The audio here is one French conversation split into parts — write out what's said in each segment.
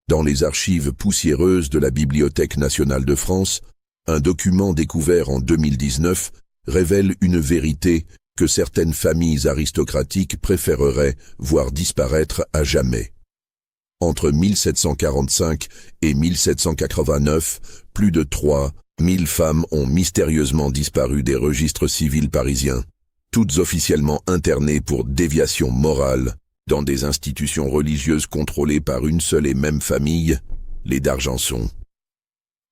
Dans les archives poussiéreuses de la Bibliothèque nationale de France, un document découvert en 2019 révèle une vérité que certaines familles aristocratiques préféreraient voir disparaître à jamais. Entre 1745 et 1789, plus de 3000 femmes ont mystérieusement disparu des registres civils parisiens, toutes officiellement internées pour déviation morale dans des institutions religieuses contrôlées par une seule et même famille, les d'Argenson.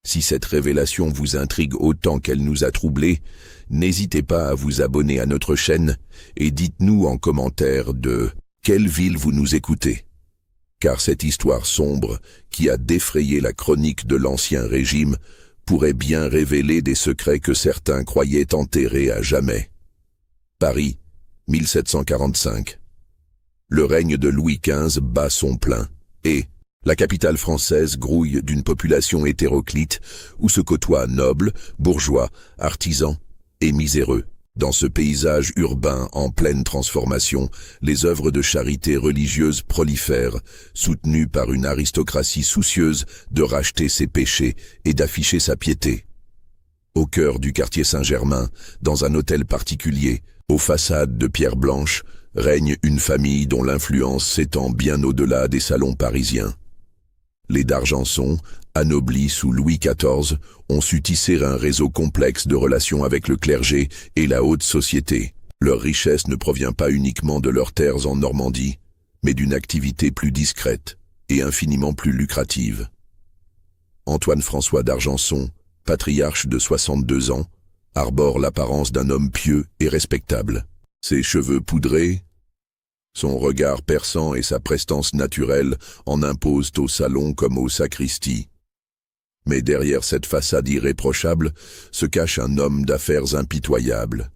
Si cette révélation vous intrigue autant qu'elle nous a troublés, n'hésitez pas à vous abonner à notre chaîne et dites-nous en commentaire de quelle ville vous nous écoutez. Car cette histoire sombre qui a défrayé la chronique de l'Ancien Régime pourrait bien révéler des secrets que certains croyaient enterrés à jamais. Paris, 1745. Le règne de Louis XV bat son plein, et la capitale française grouille d'une population hétéroclite où se côtoient nobles, bourgeois, artisans et miséreux. Dans ce paysage urbain en pleine transformation, les œuvres de charité religieuse prolifèrent, soutenues par une aristocratie soucieuse de racheter ses péchés et d'afficher sa piété. Au cœur du quartier Saint-Germain, dans un hôtel particulier, aux façades de pierre blanche, règne une famille dont l'influence s'étend bien au-delà des salons parisiens. Les d'Argenson, anoblis sous Louis XIV, ont su tisser un réseau complexe de relations avec le clergé et la haute société. Leur richesse ne provient pas uniquement de leurs terres en Normandie, mais d'une activité plus discrète et infiniment plus lucrative. Antoine-François d'Argenson, patriarche de 62 ans, arbore l'apparence d'un homme pieux et respectable. Ses cheveux poudrés, son regard perçant et sa prestance naturelle en imposent au salon comme aux sacristies. Mais derrière cette façade irréprochable se cache un homme d'affaires impitoyable,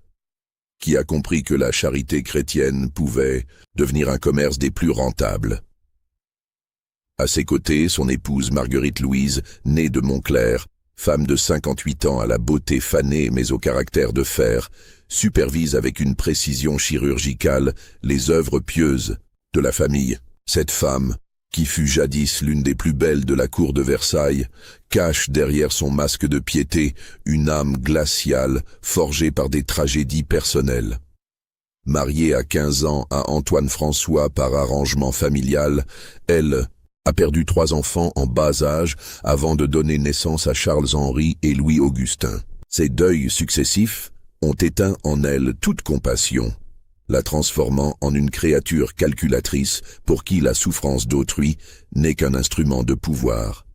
qui a compris que la charité chrétienne pouvait devenir un commerce des plus rentables. À ses côtés, son épouse Marguerite-Louise, née de Montclair, femme de 58 ans à la beauté fanée mais au caractère de fer, supervise avec une précision chirurgicale les œuvres pieuses de la famille. Cette femme, qui fut jadis l'une des plus belles de la cour de Versailles, cache derrière son masque de piété une âme glaciale forgée par des tragédies personnelles. Mariée à 15 ans à Antoine-François par arrangement familial, elle a perdu 3 enfants en bas âge avant de donner naissance à Charles-Henri et Louis-Augustin. Ces deuils successifs ont éteint en elle toute compassion, la transformant en une créature calculatrice pour qui la souffrance d'autrui n'est qu'un instrument de pouvoir.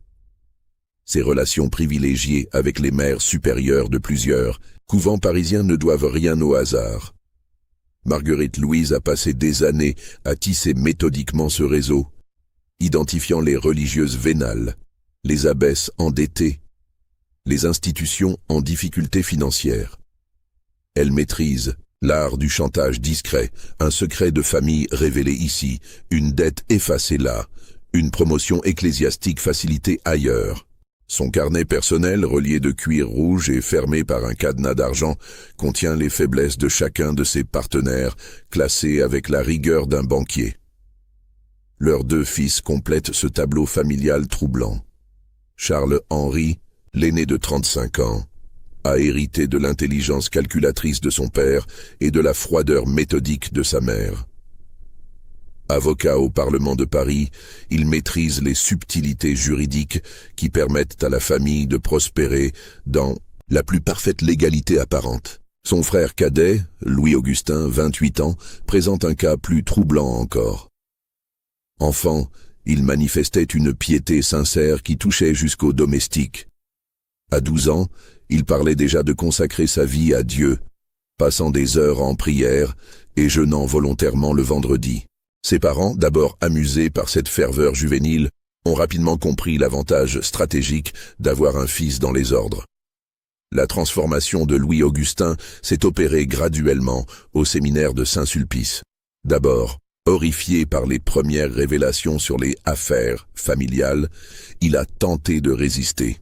Ses relations privilégiées avec les mères supérieures de plusieurs couvents parisiens ne doivent rien au hasard. Marguerite-Louise a passé des années à tisser méthodiquement ce réseau, identifiant les religieuses vénales, les abbesses endettées, les institutions en difficulté financière. Elle maîtrise l'art du chantage discret, un secret de famille révélé ici, une dette effacée là, une promotion ecclésiastique facilitée ailleurs. Son carnet personnel, relié de cuir rouge et fermé par un cadenas d'argent, contient les faiblesses de chacun de ses partenaires, classés avec la rigueur d'un banquier. Leurs 2 fils complètent ce tableau familial troublant. Charles-Henri, l'aîné de 35 ans, a hérité de l'intelligence calculatrice de son père et de la froideur méthodique de sa mère. Avocat au Parlement de Paris, il maîtrise les subtilités juridiques qui permettent à la famille de prospérer dans la plus parfaite légalité apparente. Son frère cadet, Louis-Augustin, 28 ans, présente un cas plus troublant encore. Enfant, il manifestait une piété sincère qui touchait jusqu'aux domestiques. À 12 ans, il parlait déjà de consacrer sa vie à Dieu, passant des heures en prière et jeûnant volontairement le vendredi. Ses parents, d'abord amusés par cette ferveur juvénile, ont rapidement compris l'avantage stratégique d'avoir un fils dans les ordres. La transformation de Louis-Augustin s'est opérée graduellement au séminaire de Saint-Sulpice. D'abord, horrifié par les premières révélations sur les affaires familiales, il a tenté de résister.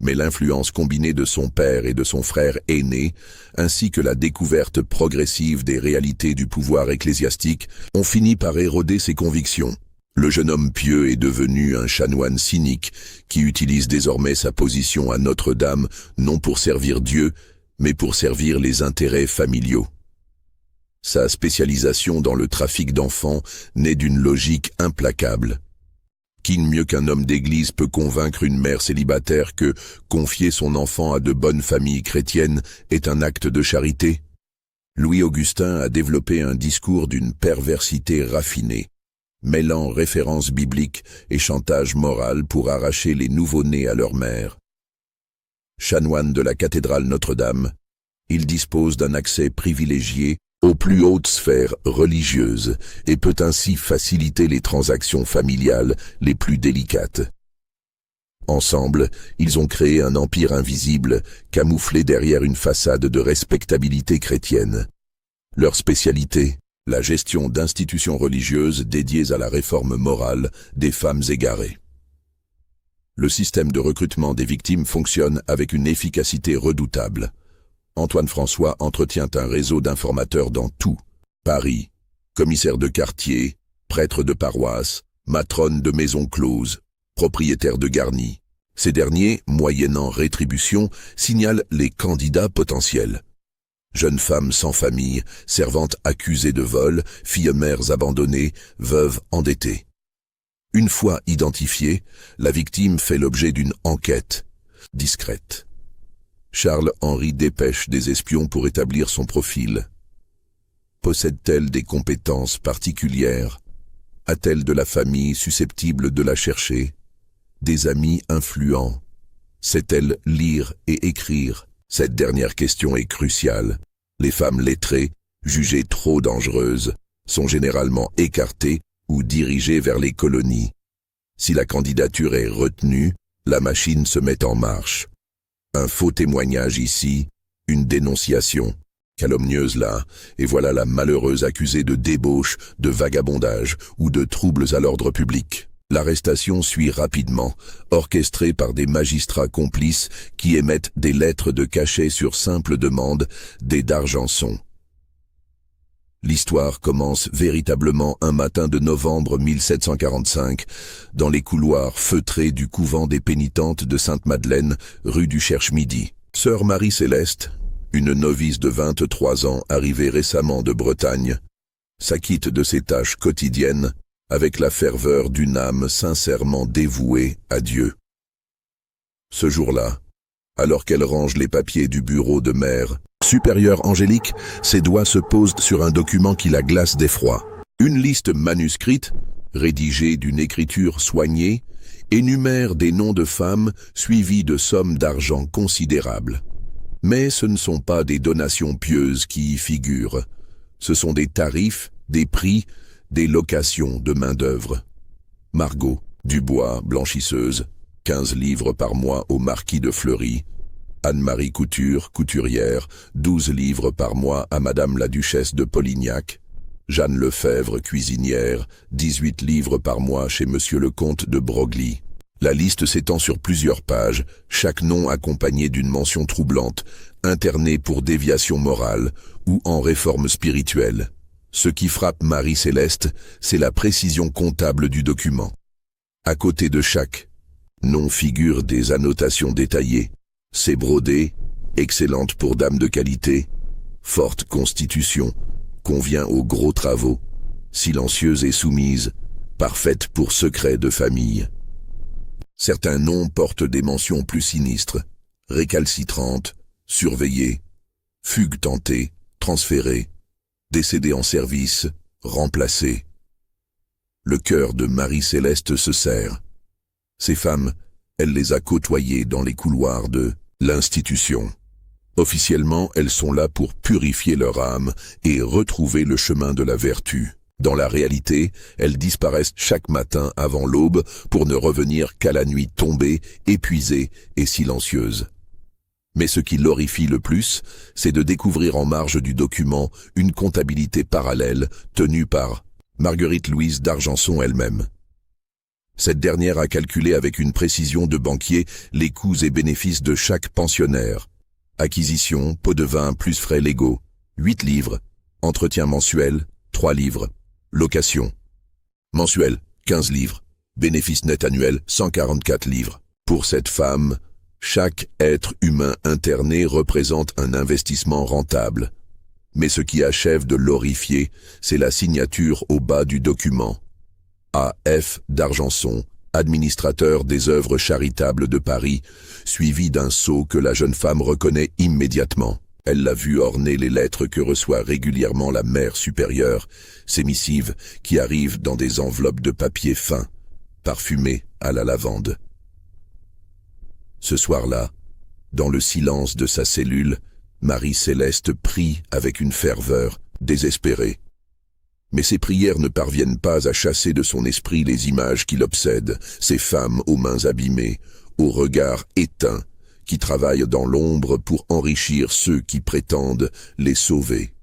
Mais l'influence combinée de son père et de son frère aîné, ainsi que la découverte progressive des réalités du pouvoir ecclésiastique, ont fini par éroder ses convictions. Le jeune homme pieux est devenu un chanoine cynique qui utilise désormais sa position à Notre-Dame non pour servir Dieu, mais pour servir les intérêts familiaux. Sa spécialisation dans le trafic d'enfants naît d'une logique implacable. Qui mieux qu'un homme d'église peut convaincre une mère célibataire que confier son enfant à de bonnes familles chrétiennes est un acte de charité? Louis-Augustin a développé un discours d'une perversité raffinée, mêlant références bibliques et chantage moral pour arracher les nouveau-nés à leur mère. Chanoine de la cathédrale Notre-Dame, il dispose d'un accès privilégié aux plus hautes sphères religieuses et peut ainsi faciliter les transactions familiales les plus délicates. Ensemble, ils ont créé un empire invisible, camouflé derrière une façade de respectabilité chrétienne. Leur spécialité, la gestion d'institutions religieuses dédiées à la réforme morale des femmes égarées. Le système de recrutement des victimes fonctionne avec une efficacité redoutable. Antoine François entretient un réseau d'informateurs dans tout Paris, commissaire de quartier, prêtre de paroisse, matrone de maison close, propriétaire de garni. Ces derniers, moyennant rétribution, signalent les candidats potentiels. Jeunes femmes sans famille, servantes accusées de vol, filles mères abandonnées, veuves endettées. Une fois identifiée, la victime fait l'objet d'une enquête discrète. Charles-Henri dépêche des espions pour établir son profil. Possède-t-elle des compétences particulières? A-t-elle de la famille susceptible de la chercher? Des amis influents? Sait-elle lire et écrire? Cette dernière question est cruciale. Les femmes lettrées, jugées trop dangereuses, sont généralement écartées ou dirigées vers les colonies. Si la candidature est retenue, la machine se met en marche. Un faux témoignage ici, une dénonciation calomnieuse là, et voilà la malheureuse accusée de débauche, de vagabondage ou de troubles à l'ordre public. L'arrestation suit rapidement, orchestrée par des magistrats complices qui émettent des lettres de cachet sur simple demande, des d'Argenson. L'histoire commence véritablement un matin de novembre 1745, dans les couloirs feutrés du couvent des pénitentes de Sainte-Madeleine, rue du Cherche-Midi. Sœur Marie-Céleste, une novice de 23 ans arrivée récemment de Bretagne, s'acquitte de ses tâches quotidiennes avec la ferveur d'une âme sincèrement dévouée à Dieu. Ce jour-là, alors qu'elle range les papiers du bureau de mère supérieure Angélique, ses doigts se posent sur un document qui la glace d'effroi. Une liste manuscrite, rédigée d'une écriture soignée, énumère des noms de femmes suivis de sommes d'argent considérables. Mais ce ne sont pas des donations pieuses qui y figurent. Ce sont des tarifs, des prix, des locations de main-d'œuvre. Margot Dubois, blanchisseuse, 15 livres par mois au marquis de Fleury. Anne-Marie Couture, couturière, 12 livres par mois à Madame la Duchesse de Polignac. Jeanne Lefebvre, cuisinière, 18 livres par mois chez Monsieur le Comte de Broglie. La liste s'étend sur plusieurs pages, chaque nom accompagné d'une mention troublante, interné pour déviation morale ou en réforme spirituelle. Ce qui frappe Marie-Céleste, c'est la précision comptable du document. À côté de chaque nom figurent des annotations détaillées. C'est brodé, excellente pour dame de qualité, forte constitution, convient aux gros travaux, silencieuse et soumise, parfaite pour secret de famille. Certains noms portent des mentions plus sinistres, récalcitrantes, surveillée, fugue tentée, transférée, décédée en service, remplacée. Le cœur de Marie-Céleste se serre. Ces femmes, elle les a côtoyées dans les couloirs de l'institution. Officiellement, elles sont là pour purifier leur âme et retrouver le chemin de la vertu. Dans la réalité, elles disparaissent chaque matin avant l'aube pour ne revenir qu'à la nuit tombée, épuisée et silencieuse. Mais ce qui l'horrifie le plus, c'est de découvrir en marge du document une comptabilité parallèle tenue par Marguerite Louise d'Argenson elle-même. Cette dernière a calculé avec une précision de banquier les coûts et bénéfices de chaque pensionnaire. Acquisition, pot de vin plus frais légaux, 8 livres. Entretien mensuel, 3 livres. Location. Mensuel, 15 livres. Bénéfice net annuel, 144 livres. Pour cette femme, chaque être humain interné représente un investissement rentable. Mais ce qui achève de l'horrifier, c'est la signature au bas du document. A.F. d'Argenson, administrateur des œuvres charitables de Paris, suivi d'un sceau que la jeune femme reconnaît immédiatement. Elle l'a vu orner les lettres que reçoit régulièrement la mère supérieure, ces missives qui arrivent dans des enveloppes de papier fin, parfumées à la lavande. Ce soir-là, dans le silence de sa cellule, Marie-Céleste prie avec une ferveur désespérée. Mais ses prières ne parviennent pas à chasser de son esprit les images qui l'obsèdent, ces femmes aux mains abîmées, aux regards éteints, qui travaillent dans l'ombre pour enrichir ceux qui prétendent les sauver.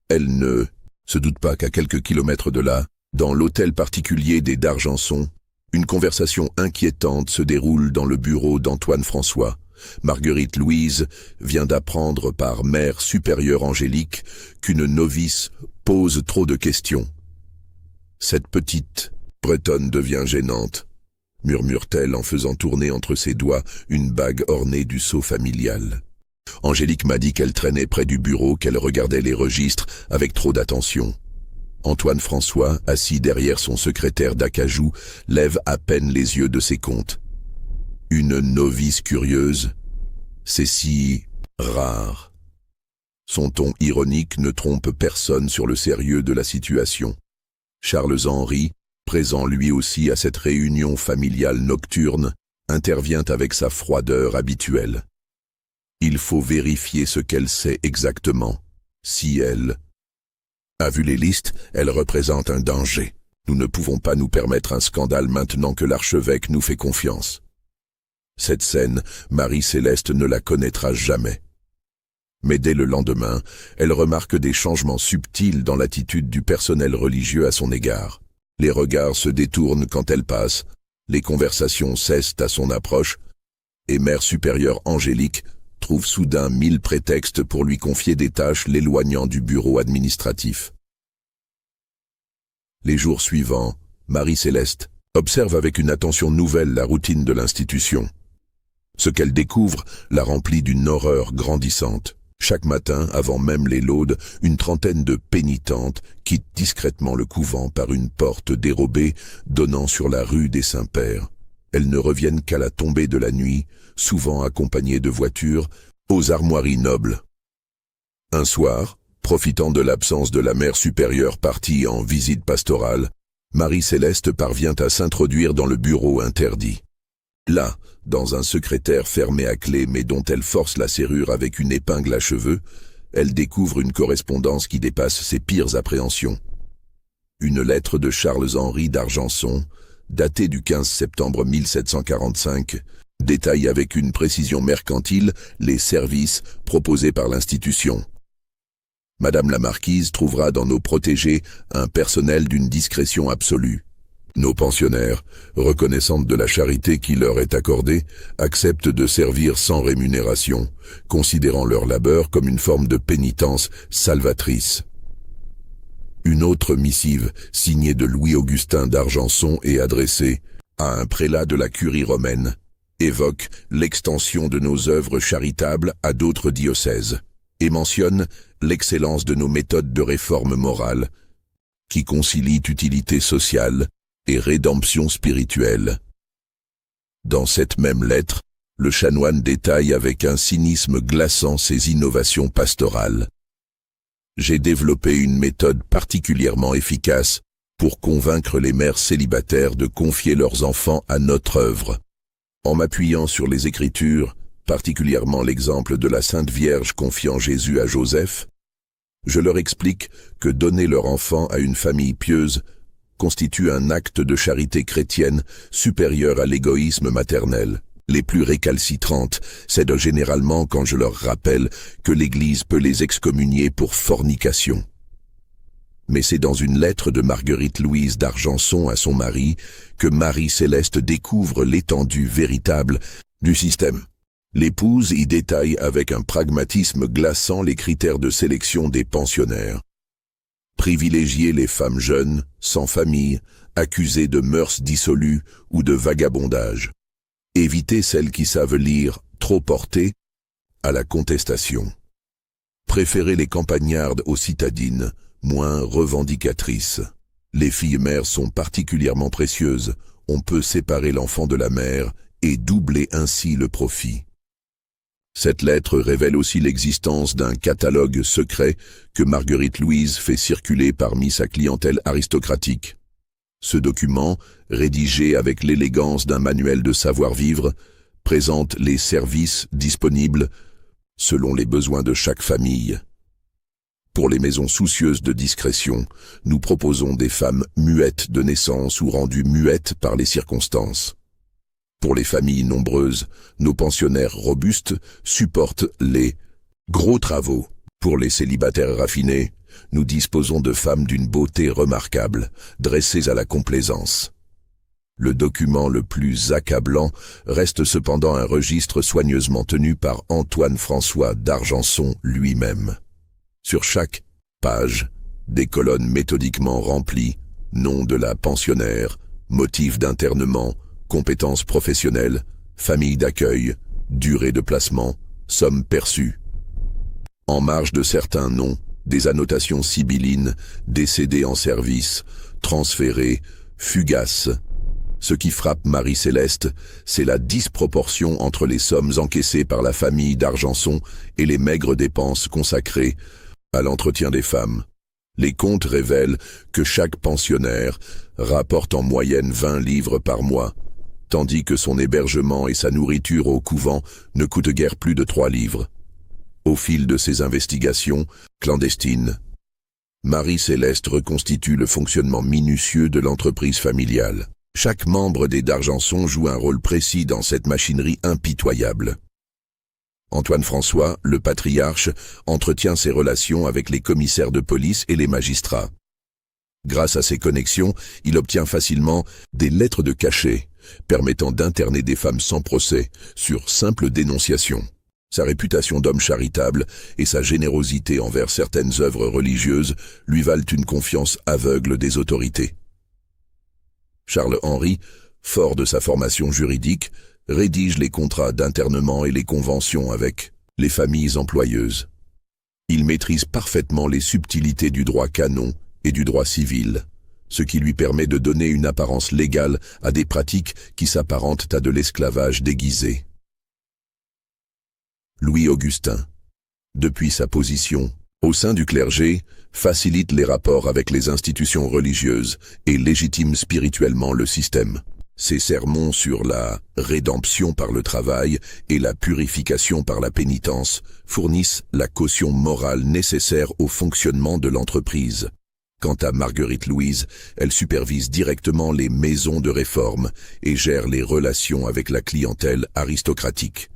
Elle ne se doute pas qu'à quelques kilomètres de là, dans l'hôtel particulier des d'Argenson, une conversation inquiétante se déroule dans le bureau d'Antoine François. Marguerite Louise vient d'apprendre par Mère supérieure Angélique qu'une novice pose trop de questions. Cette petite bretonne devient gênante, murmure-t-elle en faisant tourner entre ses doigts une bague ornée du sceau familial. Angélique m'a dit qu'elle traînait près du bureau, qu'elle regardait les registres avec trop d'attention. Antoine François, assis derrière son secrétaire d'acajou, lève à peine les yeux de ses comptes. Une novice curieuse, c'est si rare. Son ton ironique ne trompe personne sur le sérieux de la situation. Charles-Henri, présent lui aussi à cette réunion familiale nocturne, intervient avec sa froideur habituelle. Il faut vérifier ce qu'elle sait exactement. Si elle a vu les listes, elle représente un danger. Nous ne pouvons pas nous permettre un scandale maintenant que l'archevêque nous fait confiance. Cette scène, Marie-Céleste ne la connaîtra jamais. Mais dès le lendemain, elle remarque des changements subtils dans l'attitude du personnel religieux à son égard. Les regards se détournent quand elle passe, les conversations cessent à son approche, et Mère supérieure Angélique trouve soudain 1000 prétextes pour lui confier des tâches l'éloignant du bureau administratif. Les jours suivants, Marie-Céleste observe avec une attention nouvelle la routine de l'institution. Ce qu'elle découvre la remplit d'une horreur grandissante. Chaque matin, avant même les laudes, une trentaine de pénitentes quittent discrètement le couvent par une porte dérobée donnant sur la rue des Saints-Pères. Elles ne reviennent qu'à la tombée de la nuit, souvent accompagnées de voitures, aux armoiries nobles. Un soir, profitant de l'absence de la mère supérieure partie en visite pastorale, Marie-Céleste parvient à s'introduire dans le bureau interdit. Là, dans un secrétaire fermé à clé mais dont elle force la serrure avec une épingle à cheveux, elle découvre une correspondance qui dépasse ses pires appréhensions. Une lettre de Charles-Henri d'Argenson, datée du 15 septembre 1745, détaille avec une précision mercantile les services proposés par l'institution. Madame la Marquise trouvera dans nos protégés un personnel d'une discrétion absolue. Nos pensionnaires, reconnaissantes de la charité qui leur est accordée, acceptent de servir sans rémunération, considérant leur labeur comme une forme de pénitence salvatrice. Une autre missive, signée de Louis-Augustin d'Argenson et adressée à un prélat de la curie romaine, évoque l'extension de nos œuvres charitables à d'autres diocèses et mentionne l'excellence de nos méthodes de réforme morale, qui concilient utilité sociale et rédemption spirituelle. Dans cette même lettre, le chanoine détaille avec un cynisme glaçant ses innovations pastorales. J'ai développé une méthode particulièrement efficace pour convaincre les mères célibataires de confier leurs enfants à notre œuvre. En m'appuyant sur les Écritures, particulièrement l'exemple de la Sainte Vierge confiant Jésus à Joseph, je leur explique que donner leur enfant à une famille pieuse constitue un acte de charité chrétienne supérieur à l'égoïsme maternel. Les plus récalcitrantes cèdent généralement quand je leur rappelle que l'Église peut les excommunier pour fornication. Mais c'est dans une lettre de Marguerite Louise d'Argenson à son mari que Marie-Céleste découvre l'étendue véritable du système. L'épouse y détaille avec un pragmatisme glaçant les critères de sélection des pensionnaires. Privilégier les femmes jeunes, sans famille, accusées de mœurs dissolues ou de vagabondage. Évitez celles qui savent lire, trop portées, à la contestation. Préférez les campagnardes aux citadines, moins revendicatrices. Les filles mères sont particulièrement précieuses, on peut séparer l'enfant de la mère et doubler ainsi le profit. Cette lettre révèle aussi l'existence d'un catalogue secret que Marguerite Louise fait circuler parmi sa clientèle aristocratique. Ce document, rédigé avec l'élégance d'un manuel de savoir-vivre, présente les services disponibles selon les besoins de chaque famille. Pour les maisons soucieuses de discrétion, nous proposons des femmes muettes de naissance ou rendues muettes par les circonstances. Pour les familles nombreuses, nos pensionnaires robustes supportent les gros travaux. Pour les célibataires raffinés, nous disposons de femmes d'une beauté remarquable, dressées à la complaisance. Le document le plus accablant reste cependant un registre soigneusement tenu par Antoine-François d'Argenson lui-même. Sur chaque page, des colonnes méthodiquement remplies, nom de la pensionnaire, motif d'internement, compétences professionnelles, famille d'accueil, durée de placement, somme perçue. En marge de certains noms, des annotations sibyllines, décédées en service, transférées, fugaces. Ce qui frappe Marie-Céleste, c'est la disproportion entre les sommes encaissées par la famille d'Argenson et les maigres dépenses consacrées à l'entretien des femmes. Les comptes révèlent que chaque pensionnaire rapporte en moyenne 20 livres par mois, tandis que son hébergement et sa nourriture au couvent ne coûtent guère plus de 3 livres. Au fil de ces investigations clandestines, Marie-Céleste reconstitue le fonctionnement minutieux de l'entreprise familiale. Chaque membre des d'Argenson joue un rôle précis dans cette machinerie impitoyable. Antoine-François, le patriarche, entretient ses relations avec les commissaires de police et les magistrats. Grâce à ses connexions, il obtient facilement des lettres de cachet, permettant d'interner des femmes sans procès, sur simple dénonciation. Sa réputation d'homme charitable et sa générosité envers certaines œuvres religieuses lui valent une confiance aveugle des autorités. Charles-Henri, fort de sa formation juridique, rédige les contrats d'internement et les conventions avec les familles employeuses. Il maîtrise parfaitement les subtilités du droit canon et du droit civil, ce qui lui permet de donner une apparence légale à des pratiques qui s'apparentent à de l'esclavage déguisé. Louis-Augustin, depuis sa position au sein du clergé, facilite les rapports avec les institutions religieuses et légitime spirituellement le système. Ses sermons sur la rédemption par le travail et la purification par la pénitence fournissent la caution morale nécessaire au fonctionnement de l'entreprise. Quant à Marguerite Louise, elle supervise directement les maisons de réforme et gère les relations avec la clientèle aristocratique.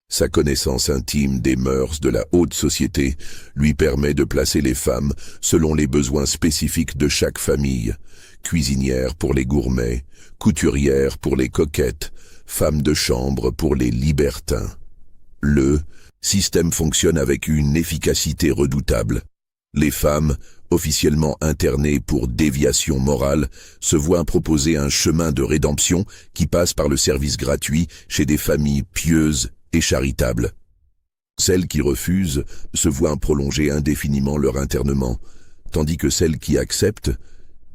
Sa connaissance intime des mœurs de la haute société lui permet de placer les femmes selon les besoins spécifiques de chaque famille, cuisinière pour les gourmets, couturière pour les coquettes, femme de chambre pour les libertins. Le système fonctionne avec une efficacité redoutable. Les femmes, officiellement internées pour déviation morale, se voient proposer un chemin de rédemption qui passe par le service gratuit chez des familles pieuses et charitables. Celles qui refusent se voient prolonger indéfiniment leur internement, tandis que celles qui acceptent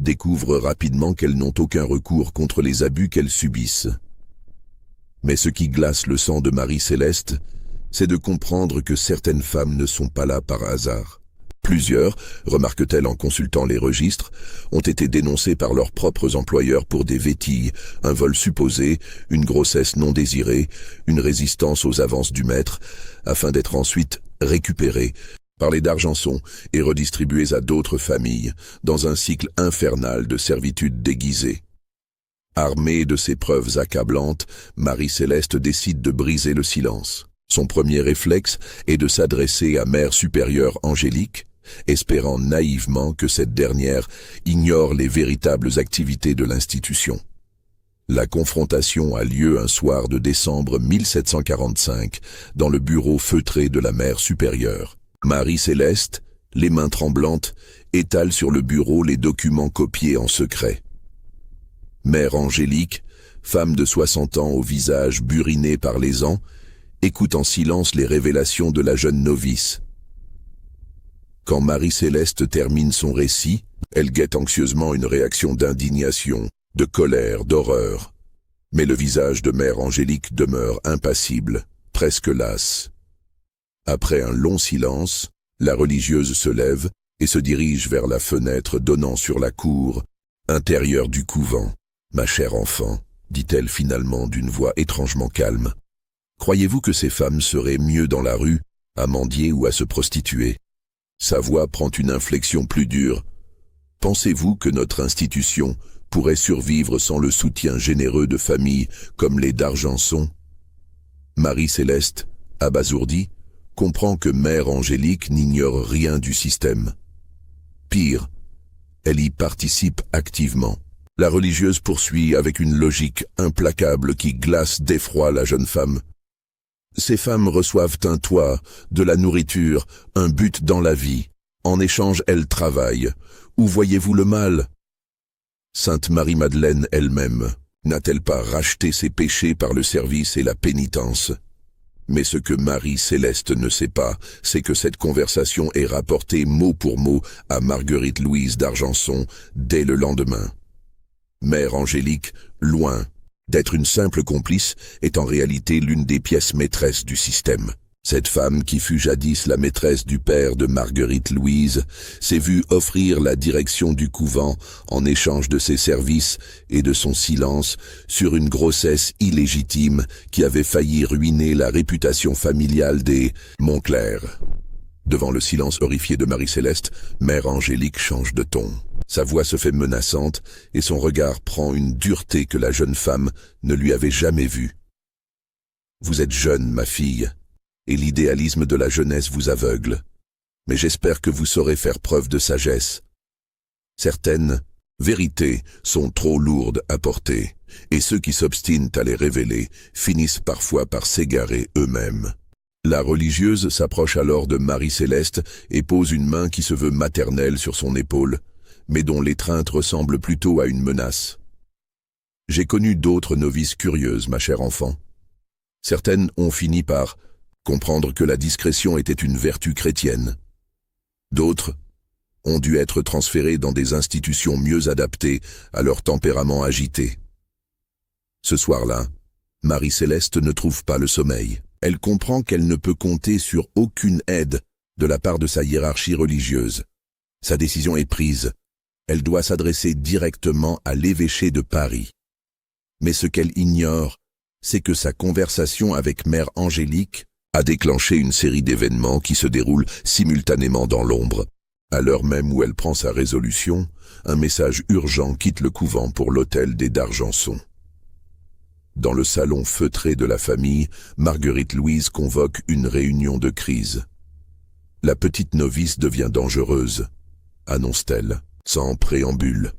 découvrent rapidement qu'elles n'ont aucun recours contre les abus qu'elles subissent. Mais ce qui glace le sang de Marie-Céleste, c'est de comprendre que certaines femmes ne sont pas là par hasard. Plusieurs, remarque-t-elle en consultant les registres, ont été dénoncées par leurs propres employeurs pour des vétilles, un vol supposé, une grossesse non désirée, une résistance aux avances du maître, afin d'être ensuite récupérées par les d'Argenson et redistribuées à d'autres familles, dans un cycle infernal de servitude déguisée. Armée de ces preuves accablantes, Marie-Céleste décide de briser le silence. Son premier réflexe est de s'adresser à Mère supérieure Angélique, espérant naïvement que cette dernière ignore les véritables activités de l'institution. La confrontation a lieu un soir de décembre 1745, dans le bureau feutré de la Mère supérieure. Marie-Céleste, les mains tremblantes, étale sur le bureau les documents copiés en secret. Mère Angélique, femme de 60 ans au visage buriné par les ans, écoute en silence les révélations de la jeune novice. Quand Marie-Céleste termine son récit, elle guette anxieusement une réaction d'indignation, de colère, d'horreur. Mais le visage de Mère Angélique demeure impassible, presque lasse. Après un long silence, la religieuse se lève et se dirige vers la fenêtre donnant sur la cour intérieure du couvent. « Ma chère enfant, dit-elle finalement d'une voix étrangement calme, croyez-vous que ces femmes seraient mieux dans la rue, à mendier ou à se prostituer ?» Sa voix prend une inflexion plus dure. « Pensez-vous que notre institution pourrait survivre sans le soutien généreux de familles comme les d'Argenson ?» Marie-Céleste, abasourdie, comprend que Mère Angélique n'ignore rien du système. Pire, elle y participe activement. La religieuse poursuit avec une logique implacable qui glace d'effroi la jeune femme. Ces femmes reçoivent un toit, de la nourriture, un but dans la vie. En échange, elles travaillent. Où voyez-vous le mal? Sainte Marie-Madeleine elle-même n'a-t-elle pas racheté ses péchés par le service et la pénitence? Mais ce que Marie-Céleste ne sait pas, c'est que cette conversation est rapportée mot pour mot à Marguerite-Louise d'Argenson dès le lendemain. Mère Angélique, loin d'être une simple complice, est en réalité l'une des pièces maîtresses du système. Cette femme, qui fut jadis la maîtresse du père de Marguerite-Louise, s'est vue offrir la direction du couvent en échange de ses services et de son silence sur une grossesse illégitime qui avait failli ruiner la réputation familiale des Montclair. Devant le silence horrifié de Marie-Céleste, Mère Angélique change de ton. Sa voix se fait menaçante et son regard prend une dureté que la jeune femme ne lui avait jamais vue. « Vous êtes jeune, ma fille, et l'idéalisme de la jeunesse vous aveugle. Mais j'espère que vous saurez faire preuve de sagesse. Certaines vérités sont trop lourdes à porter, et ceux qui s'obstinent à les révéler finissent parfois par s'égarer eux-mêmes. » La religieuse s'approche alors de Marie-Céleste et pose une main qui se veut maternelle sur son épaule, mais dont l'étreinte ressemble plutôt à une menace. « J'ai connu d'autres novices curieuses, ma chère enfant. Certaines ont fini par comprendre que la discrétion était une vertu chrétienne. D'autres ont dû être transférées dans des institutions mieux adaptées à leur tempérament agité. Ce soir-là, Marie-Céleste ne trouve pas le sommeil. Elle comprend qu'elle ne peut compter sur aucune aide de la part de sa hiérarchie religieuse. Sa décision est prise. Elle doit s'adresser directement à l'évêché de Paris. Mais ce qu'elle ignore, c'est que sa conversation avec Mère Angélique a déclenché une série d'événements qui se déroulent simultanément dans l'ombre. À l'heure même où elle prend sa résolution, un message urgent quitte le couvent pour l'hôtel des d'Argenson. Dans le salon feutré de la famille, Marguerite-Louise convoque une réunion de crise. « La petite novice devient dangereuse », annonce-t-elle, sans préambule.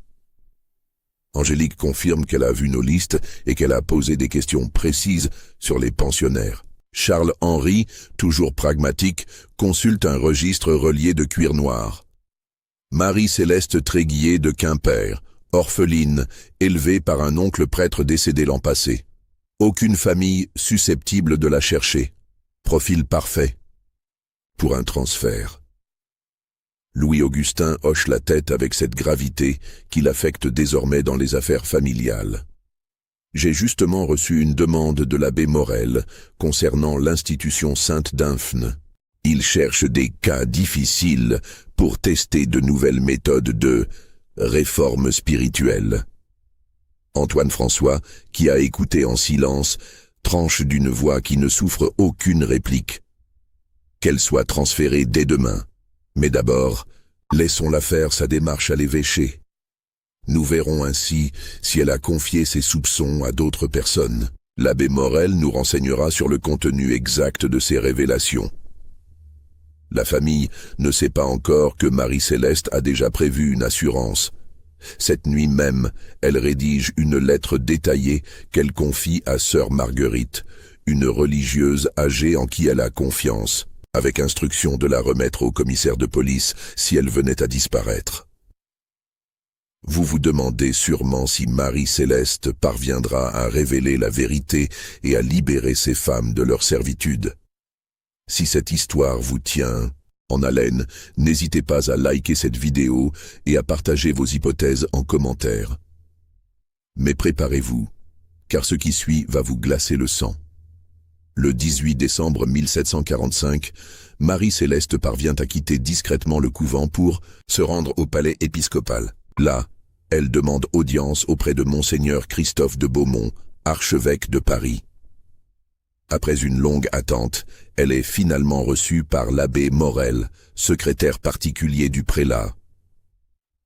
Angélique confirme qu'elle a vu nos listes et qu'elle a posé des questions précises sur les pensionnaires. Charles-Henri, toujours pragmatique, consulte un registre relié de cuir noir. Marie-Céleste Tréguier de Quimper, orpheline, élevée par un oncle prêtre décédé l'an passé. Aucune famille susceptible de la chercher. Profil parfait. Pour un transfert. Louis-Augustin hoche la tête avec cette gravité qui l'affecte désormais dans les affaires familiales. J'ai justement reçu une demande de l'abbé Morel concernant l'institution Sainte-Dymphne. Il cherche des cas difficiles pour tester de nouvelles méthodes de réforme spirituelle. Antoine François, qui a écouté en silence, tranche d'une voix qui ne souffre aucune réplique. Qu'elle soit transférée dès demain. Mais d'abord, laissons-la faire sa démarche à l'évêché. Nous verrons ainsi si elle a confié ses soupçons à d'autres personnes. L'abbé Morel nous renseignera sur le contenu exact de ces révélations. La famille ne sait pas encore que Marie-Céleste a déjà prévu une assurance. Cette nuit même, elle rédige une lettre détaillée qu'elle confie à sœur Marguerite, une religieuse âgée en qui elle a confiance, avec instruction de la remettre au commissaire de police si elle venait à disparaître. Vous vous demandez sûrement si Marie-Céleste parviendra à révéler la vérité et à libérer ces femmes de leur servitude. Si cette histoire vous tient en haleine, n'hésitez pas à liker cette vidéo et à partager vos hypothèses en commentaire. Mais préparez-vous, car ce qui suit va vous glacer le sang. Le 18 décembre 1745, Marie-Céleste parvient à quitter discrètement le couvent pour se rendre au palais épiscopal. Là, elle demande audience auprès de Monseigneur Christophe de Beaumont, archevêque de Paris. Après une longue attente, elle est finalement reçue par l'abbé Morel, secrétaire particulier du prélat.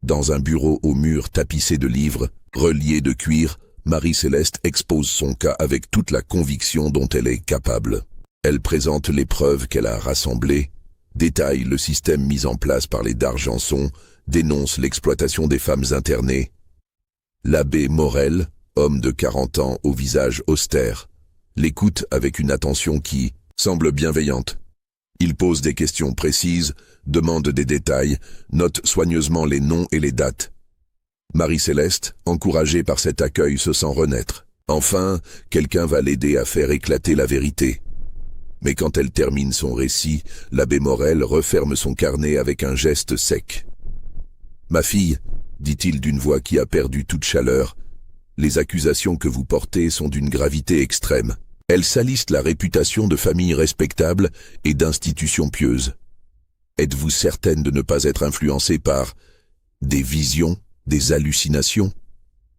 Dans un bureau au mur tapissé de livres, reliés de cuir, Marie-Céleste expose son cas avec toute la conviction dont elle est capable. Elle présente les preuves qu'elle a rassemblées, détaille le système mis en place par les d'Argenson, dénonce l'exploitation des femmes internées. L'abbé Morel, homme de 40 ans au visage austère, l'écoute avec une attention qui semble bienveillante. Il pose des questions précises, demande des détails, note soigneusement les noms et les dates. Marie-Céleste, encouragée par cet accueil, se sent renaître. Enfin, quelqu'un va l'aider à faire éclater la vérité. Mais quand elle termine son récit, l'abbé Morel referme son carnet avec un geste sec. « Ma fille, dit-il d'une voix qui a perdu toute chaleur, les accusations que vous portez sont d'une gravité extrême. Elles salissent la réputation de familles respectables et d'institutions pieuses. Êtes-vous certaine de ne pas être influencée par des visions, des hallucinations?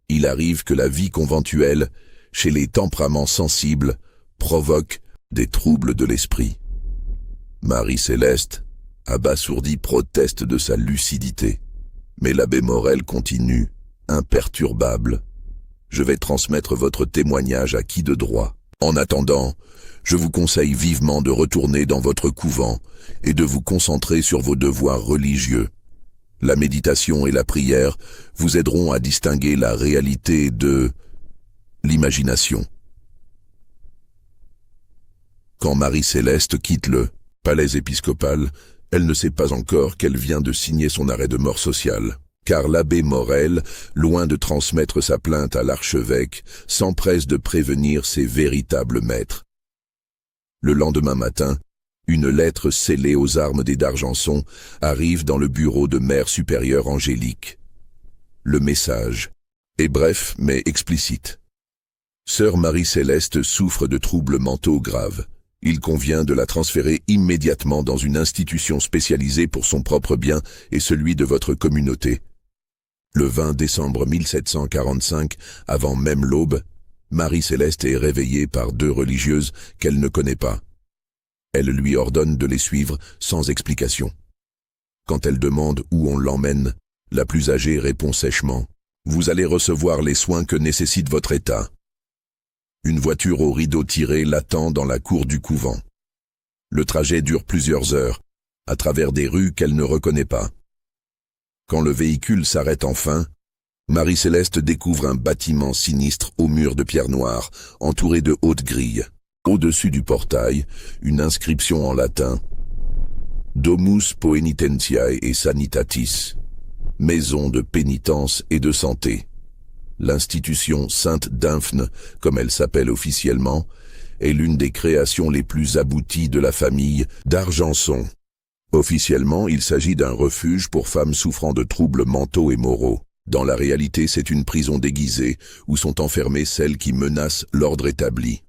Il arrive que la vie conventuelle, chez les tempéraments sensibles, provoque des troubles de l'esprit. » Marie-Céleste, abasourdie, proteste de sa lucidité. Mais l'abbé Morel continue, imperturbable. « Je vais transmettre votre témoignage à qui de droit. En attendant, je vous conseille vivement de retourner dans votre couvent et de vous concentrer sur vos devoirs religieux. La méditation et la prière vous aideront à distinguer la réalité de l'imagination. » Quand Marie-Céleste quitte le palais épiscopal, elle ne sait pas encore qu'elle vient de signer son arrêt de mort sociale. Car l'abbé Morel, loin de transmettre sa plainte à l'archevêque, s'empresse de prévenir ses véritables maîtres. Le lendemain matin, une lettre scellée aux armes des d'Argenson arrive dans le bureau de Mère supérieure Angélique. Le message est bref mais explicite. Sœur Marie-Céleste souffre de troubles mentaux graves. Il convient de la transférer immédiatement dans une institution spécialisée pour son propre bien et celui de votre communauté. Le 20 décembre 1745, avant même l'aube, Marie-Céleste est réveillée par deux religieuses qu'elle ne connaît pas. Elle lui ordonne de les suivre sans explication. Quand elle demande où on l'emmène, la plus âgée répond sèchement « Vous allez recevoir les soins que nécessite votre état. » Une voiture au rideau tiré l'attend dans la cour du couvent. Le trajet dure plusieurs heures, à travers des rues qu'elle ne reconnaît pas. Quand le véhicule s'arrête enfin, Marie-Céleste découvre un bâtiment sinistre aux murs de pierre noire, entouré de hautes grilles. Au-dessus du portail, une inscription en latin « Domus Poenitentiae et Sanitatis » « Maison de pénitence et de santé ». L'institution Sainte Dymphne, comme elle s'appelle officiellement, est l'une des créations les plus abouties de la famille d'Argenson. Officiellement, il s'agit d'un refuge pour femmes souffrant de troubles mentaux et moraux. Dans la réalité, c'est une prison déguisée où sont enfermées celles qui menacent l'ordre établi.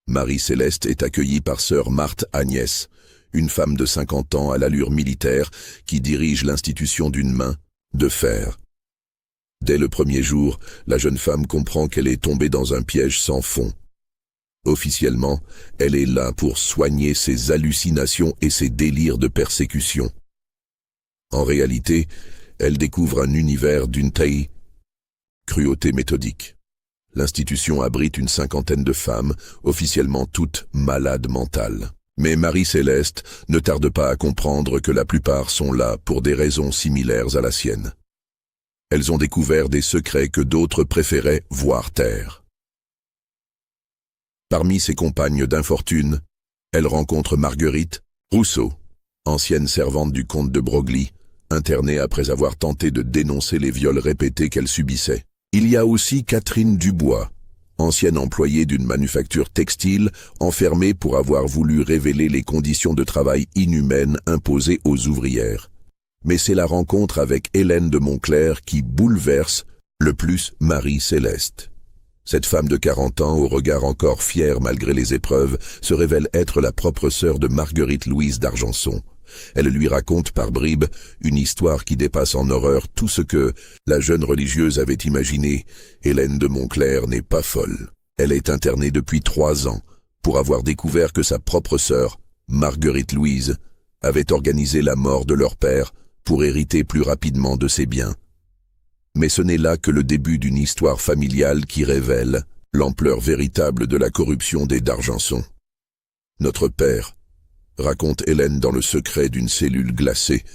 Marie-Céleste est accueillie par sœur Marthe Agnès, une femme de 50 ans à l'allure militaire qui dirige l'institution d'une main de fer. Dès le premier jour, la jeune femme comprend qu'elle est tombée dans un piège sans fond. Officiellement, elle est là pour soigner ses hallucinations et ses délires de persécution. En réalité, elle découvre un univers d'une taille cruauté méthodique. L'institution abrite une 50aine de femmes, officiellement toutes malades mentales. Mais Marie-Céleste ne tarde pas à comprendre que la plupart sont là pour des raisons similaires à la sienne. Elles ont découvert des secrets que d'autres préféraient voir taire. Parmi ses compagnes d'infortune, elle rencontre Marguerite Rousseau, ancienne servante du comte de Broglie, internée après avoir tenté de dénoncer les viols répétés qu'elle subissait. Il y a aussi Catherine Dubois, ancienne employée d'une manufacture textile, enfermée pour avoir voulu révéler les conditions de travail inhumaines imposées aux ouvrières. Mais c'est la rencontre avec Hélène de Montclerc qui bouleverse le plus Marie-Céleste. Cette femme de 40 ans, au regard encore fier malgré les épreuves, se révèle être la propre sœur de Marguerite-Louise d'Argenson. Elle lui raconte par bribes une histoire qui dépasse en horreur tout ce que la jeune religieuse avait imaginé. Hélène de Montclerc n'est pas folle. Elle est internée depuis 3 ans pour avoir découvert que sa propre sœur, Marguerite-Louise, avait organisé la mort de leur père pour hériter plus rapidement de ses biens. Mais ce n'est là que le début d'une histoire familiale qui révèle l'ampleur véritable de la corruption des d'Argenson. Notre père, raconte Hélène dans le secret d'une cellule glacée,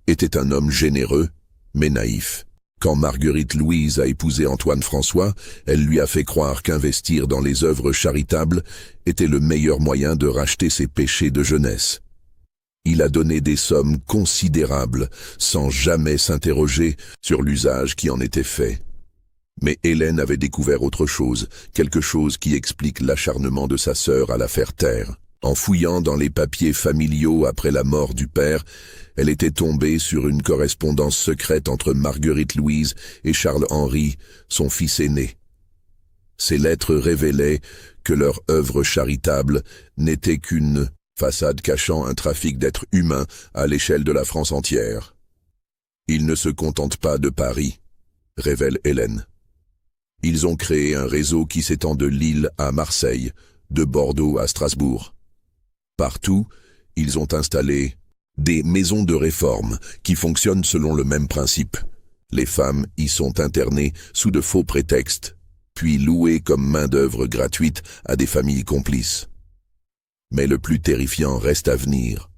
était un homme généreux, mais naïf. Quand Marguerite-Louise a épousé Antoine-François, elle lui a fait croire qu'investir dans les œuvres charitables était le meilleur moyen de racheter ses péchés de jeunesse. Il a donné des sommes considérables, sans jamais s'interroger sur l'usage qui en était fait. Mais Hélène avait découvert autre chose, quelque chose qui explique l'acharnement de sa sœur à la faire taire. En fouillant dans les papiers familiaux après la mort du père, elle était tombée sur une correspondance secrète entre Marguerite-Louise et Charles-Henri, son fils aîné. Ces lettres révélaient que leur œuvre charitable n'était qu'une façade cachant un trafic d'êtres humains à l'échelle de la France entière. Ils ne se contentent pas de Paris, révèle Hélène. Ils ont créé un réseau qui s'étend de Lille à Marseille, de Bordeaux à Strasbourg. Partout, ils ont installé des maisons de réforme qui fonctionnent selon le même principe. Les femmes y sont internées sous de faux prétextes, puis louées comme main-d'œuvre gratuite à des familles complices. Mais le plus terrifiant reste à venir.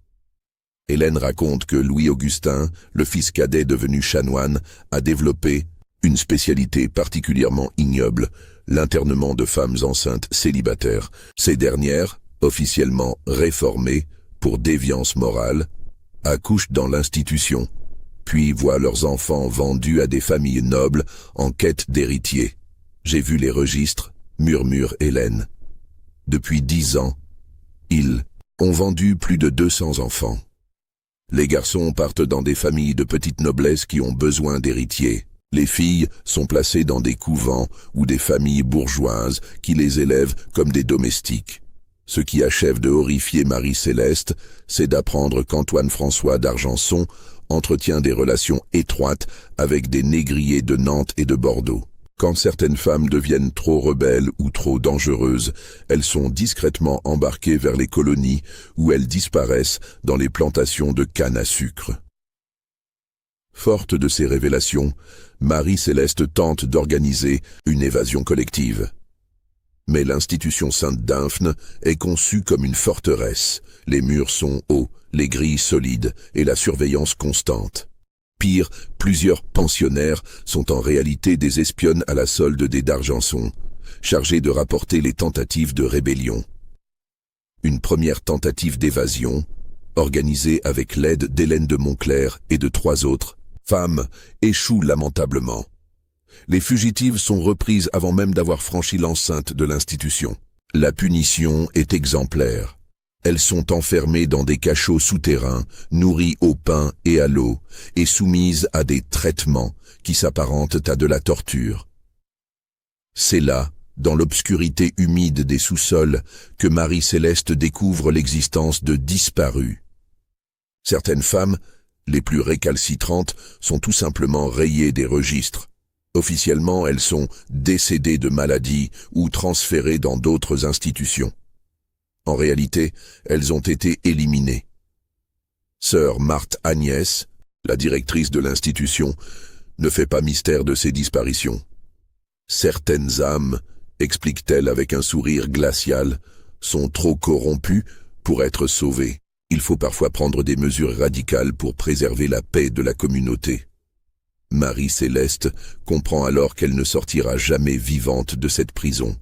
Hélène raconte que Louis-Augustin, le fils cadet devenu chanoine, a développé une spécialité particulièrement ignoble, l'internement de femmes enceintes célibataires. Ces dernières, officiellement réformées pour déviance morale, accouchent dans l'institution, puis voient leurs enfants vendus à des familles nobles en quête d'héritiers. J'ai vu les registres, murmure Hélène. Depuis 10 ans, ils ont vendu plus de 200 enfants. Les garçons partent dans des familles de petite noblesse qui ont besoin d'héritiers. Les filles sont placées dans des couvents ou des familles bourgeoises qui les élèvent comme des domestiques. Ce qui achève de horrifier Marie-Céleste, c'est d'apprendre qu'Antoine-François d'Argenson entretient des relations étroites avec des négriers de Nantes et de Bordeaux. Quand certaines femmes deviennent trop rebelles ou trop dangereuses, elles sont discrètement embarquées vers les colonies où elles disparaissent dans les plantations de canne à sucre. Forte de ces révélations, Marie-Céleste tente d'organiser une évasion collective. Mais l'institution Sainte-Dymphne est conçue comme une forteresse. Les murs sont hauts, les grilles solides et la surveillance constante. Pire, plusieurs pensionnaires sont en réalité des espionnes à la solde des d'Argenson, chargées de rapporter les tentatives de rébellion. Une première tentative d'évasion, organisée avec l'aide d'Hélène de Montclerc et de 3 autres femmes, échoue lamentablement. Les fugitives sont reprises avant même d'avoir franchi l'enceinte de l'institution. La punition est exemplaire. Elles sont enfermées dans des cachots souterrains, nourries au pain et à l'eau, et soumises à des traitements qui s'apparentent à de la torture. C'est là, dans l'obscurité humide des sous-sols, que Marie-Céleste découvre l'existence de disparus. Certaines femmes, les plus récalcitrantes, sont tout simplement rayées des registres. Officiellement, elles sont décédées de maladie ou transférées dans d'autres institutions. En réalité, elles ont été éliminées. Sœur Marthe Agnès, la directrice de l'institution, ne fait pas mystère de ces disparitions. Certaines âmes, explique-t-elle avec un sourire glacial, sont trop corrompues pour être sauvées. Il faut parfois prendre des mesures radicales pour préserver la paix de la communauté. Marie-Céleste comprend alors qu'elle ne sortira jamais vivante de cette prison.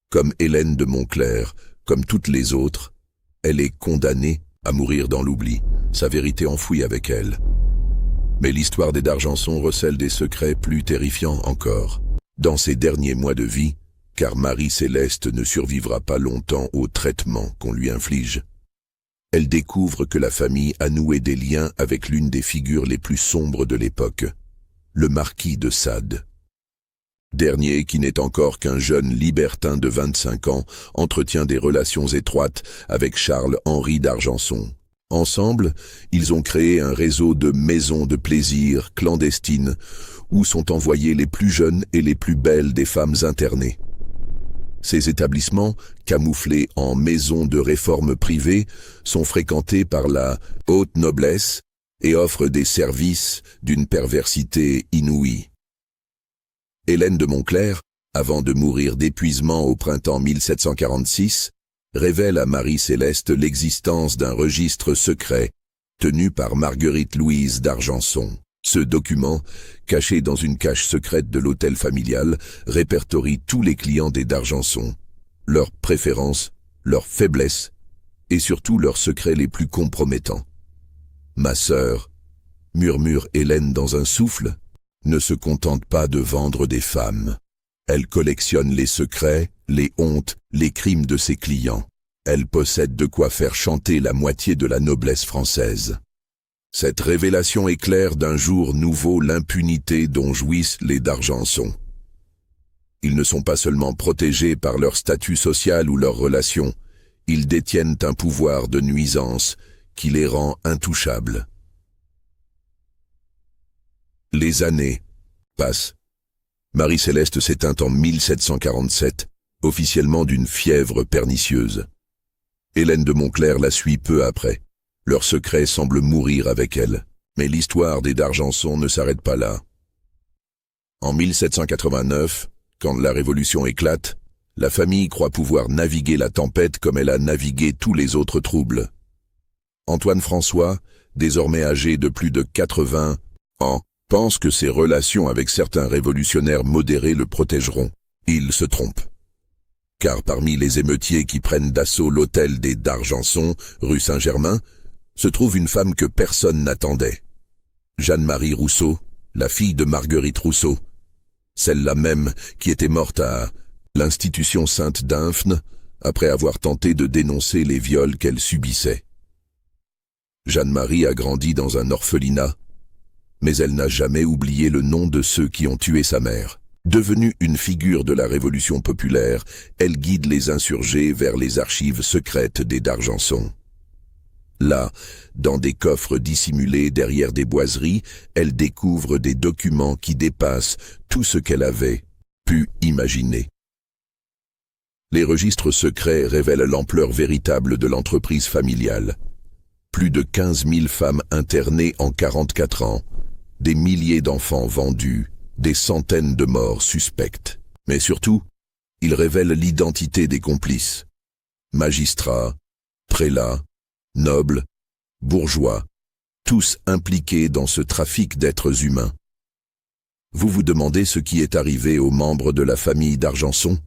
Comme Hélène de Montclerc, comme toutes les autres, elle est condamnée à mourir dans l'oubli, sa vérité enfouie avec elle. Mais l'histoire des d'Argenson recèle des secrets plus terrifiants encore. Dans ses derniers mois de vie, car Marie-Céleste ne survivra pas longtemps au traitement qu'on lui inflige, elle découvre que la famille a noué des liens avec l'une des figures les plus sombres de l'époque, le marquis de Sade. Dernier, qui n'est encore qu'un jeune libertin de 25 ans, entretient des relations étroites avec Charles-Henri d'Argenson. Ensemble, ils ont créé un réseau de maisons de plaisir clandestines où sont envoyées les plus jeunes et les plus belles des femmes internées. Ces établissements, camouflés en maisons de réforme privées, sont fréquentés par la haute noblesse et offrent des services d'une perversité inouïe. Hélène de Montclerc, avant de mourir d'épuisement au printemps 1746, révèle à Marie-Céleste l'existence d'un registre secret tenu par Marguerite-Louise d'Argenson. Ce document, caché dans une cache secrète de l'hôtel familial, répertorie tous les clients des d'Argenson, leurs préférences, leurs faiblesses et surtout leurs secrets les plus compromettants. « Ma sœur », murmure Hélène dans un souffle, ne se contente pas de vendre des femmes. Elle collectionne les secrets, les hontes, les crimes de ses clients. Elle possède de quoi faire chanter la moitié de la noblesse française. Cette révélation éclaire d'un jour nouveau l'impunité dont jouissent les d'Argenson. Ils ne sont pas seulement protégés par leur statut social ou leurs relations, ils détiennent un pouvoir de nuisance qui les rend intouchables. Les années passent. Marie-Céleste s'éteint en 1747, officiellement d'une fièvre pernicieuse. Hélène de Montclerc la suit peu après. Leur secret semble mourir avec elle, mais l'histoire des d'Argenson ne s'arrête pas là. En 1789, quand la Révolution éclate, la famille croit pouvoir naviguer la tempête comme elle a navigué tous les autres troubles. Antoine François, désormais âgé de plus de 80 ans, pense que ses relations avec certains révolutionnaires modérés le protégeront. Il se trompe. Car parmi les émeutiers qui prennent d'assaut l'hôtel des d'Argenson, rue Saint-Germain, se trouve une femme que personne n'attendait. Jeanne-Marie Rousseau, la fille de Marguerite Rousseau, celle-là même qui était morte à l'institution Sainte d'Infne après avoir tenté de dénoncer les viols qu'elle subissait. Jeanne-Marie a grandi dans un orphelinat, mais elle n'a jamais oublié le nom de ceux qui ont tué sa mère. Devenue une figure de la Révolution populaire, elle guide les insurgés vers les archives secrètes des d'Argenson. Là, dans des coffres dissimulés derrière des boiseries, elle découvre des documents qui dépassent tout ce qu'elle avait pu imaginer. Les registres secrets révèlent l'ampleur véritable de l'entreprise familiale. Plus de 15 000 femmes internées en 44 ans, des milliers d'enfants vendus, des centaines de morts suspectes. Mais surtout, ils révèlent l'identité des complices. Magistrats, prélats, nobles, bourgeois, tous impliqués dans ce trafic d'êtres humains. Vous vous demandez ce qui est arrivé aux membres de la famille d'Argenson?